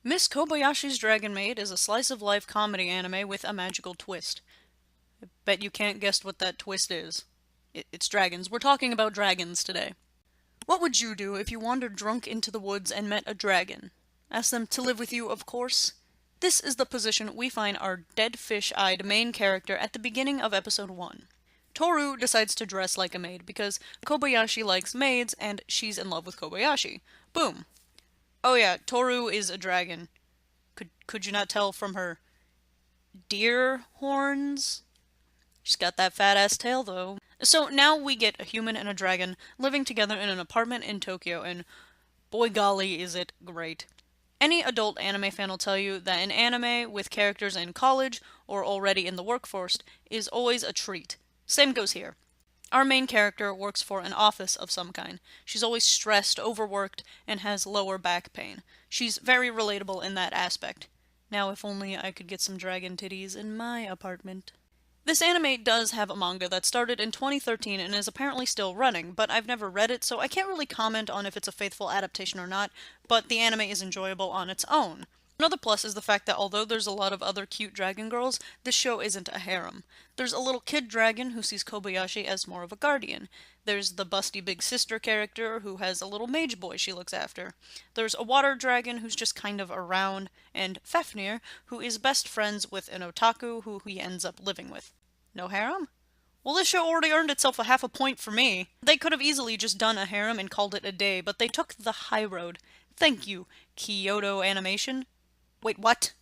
Miss Kobayashi's Dragon Maid is a slice-of-life comedy anime with a magical twist. Bet you can't guess what that twist is. It's dragons. We're talking about dragons today. What would you do if you wandered drunk into the woods and met a dragon? Ask them to live with you, of course. This is the position we find our dead fish-eyed main character at the beginning of episode 1. Toru decides to dress like a maid because Kobayashi likes maids and she's in love with Kobayashi. Boom. Oh yeah, Toru is a dragon. Could you not tell from her deer horns? She's got that fat ass tail though. So now we get a human and a dragon living together in an apartment in Tokyo, and boy golly is it great. Any adult anime fan will tell you that an anime with characters in college or already in the workforce is always a treat. Same goes here. Our main character works for an office of some kind. She's always stressed, overworked, and has lower back pain. She's very relatable in that aspect. Now if only I could get some dragon titties in my apartment. This anime does have a manga that started in 2013 and is apparently still running, but I've never read it, so I can't really comment on if it's a faithful adaptation or not, but the anime is enjoyable on its own. Another plus is the fact that although there's a lot of other cute dragon girls, this show isn't a harem. There's a little kid dragon who sees Kobayashi as more of a guardian. There's the busty big sister character who has a little mage boy she looks after. There's a water dragon who's just kind of around, and Fafnir, who is best friends with an otaku who he ends up living with. No harem? Well, this show already earned itself a half a point for me. They could have easily just done a harem and called it a day, but they took the high road. Thank you, Kyoto Animation. Wait, what?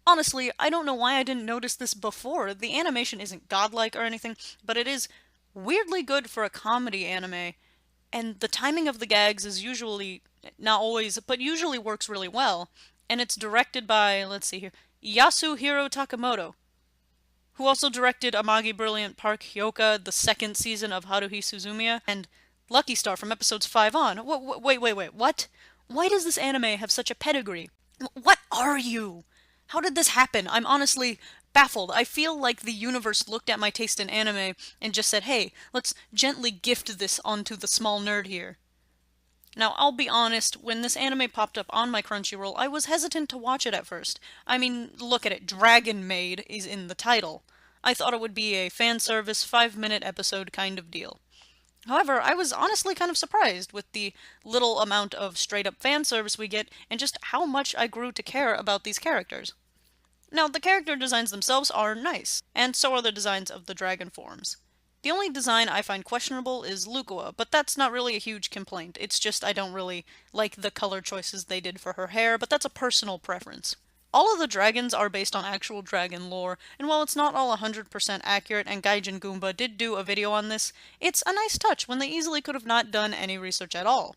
Honestly, I don't know why I didn't notice this before. The animation isn't godlike or anything, but it is weirdly good for a comedy anime. And the timing of the gags is usually, not always, but usually works really well. And it's directed by, let's see here, Yasuhiro Takamoto, who also directed Amagi Brilliant Park Hyoka, the second season of Haruhi Suzumiya, and Lucky Star from episodes 5 on. Wait, what? Why does this anime have such a pedigree? What are you? How did this happen? I'm honestly baffled. I feel like the universe looked at my taste in anime and just said, hey, let's gently gift this onto the small nerd here. Now, I'll be honest, when this anime popped up on my Crunchyroll, I was hesitant to watch it at first. I mean, look at it, Dragon Maid is in the title. I thought it would be a fan service 5-minute episode kind of deal. However, I was honestly kind of surprised with the little amount of straight-up fan service we get and just how much I grew to care about these characters. Now, the character designs themselves are nice, and so are the designs of the dragon forms. The only design I find questionable is Lukua, but that's not really a huge complaint. It's just I don't really like the color choices they did for her hair, but that's a personal preference. All of the dragons are based on actual dragon lore, and while it's not all 100% accurate, and Gaijin Goomba did do a video on this, it's a nice touch when they easily could have not done any research at all.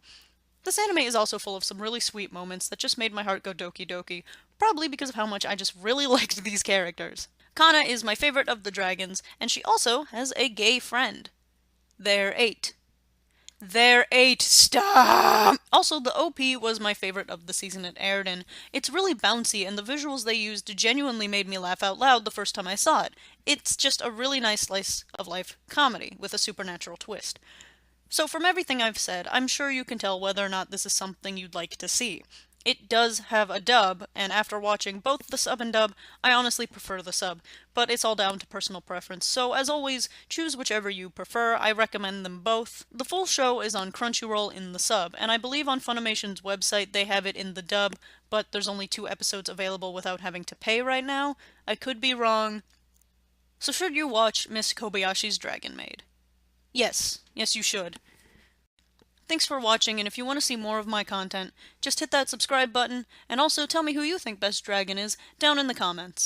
This anime is also full of some really sweet moments that just made my heart go doki doki, probably because of how much I just really liked these characters. Kana is my favorite of the dragons, and she also has a gay friend. They're 8. They're 8. Stop! Also, the OP was my favorite of the season it aired in. It's really bouncy, and the visuals they used genuinely made me laugh out loud the first time I saw it. It's just a really nice slice of life comedy with a supernatural twist. So from everything I've said, I'm sure you can tell whether or not this is something you'd like to see. It does have a dub, and after watching both the sub and dub, I honestly prefer the sub, but it's all down to personal preference, so as always, choose whichever you prefer. I recommend them both. The full show is on Crunchyroll in the sub, and I believe on Funimation's website they have it in the dub, but there's only 2 episodes available without having to pay right now. I could be wrong. So should you watch Miss Kobayashi's Dragon Maid? Yes, you should. Thanks for watching, and if you want to see more of my content, just hit that subscribe button, and also tell me who you think Best Dragon is down in the comments.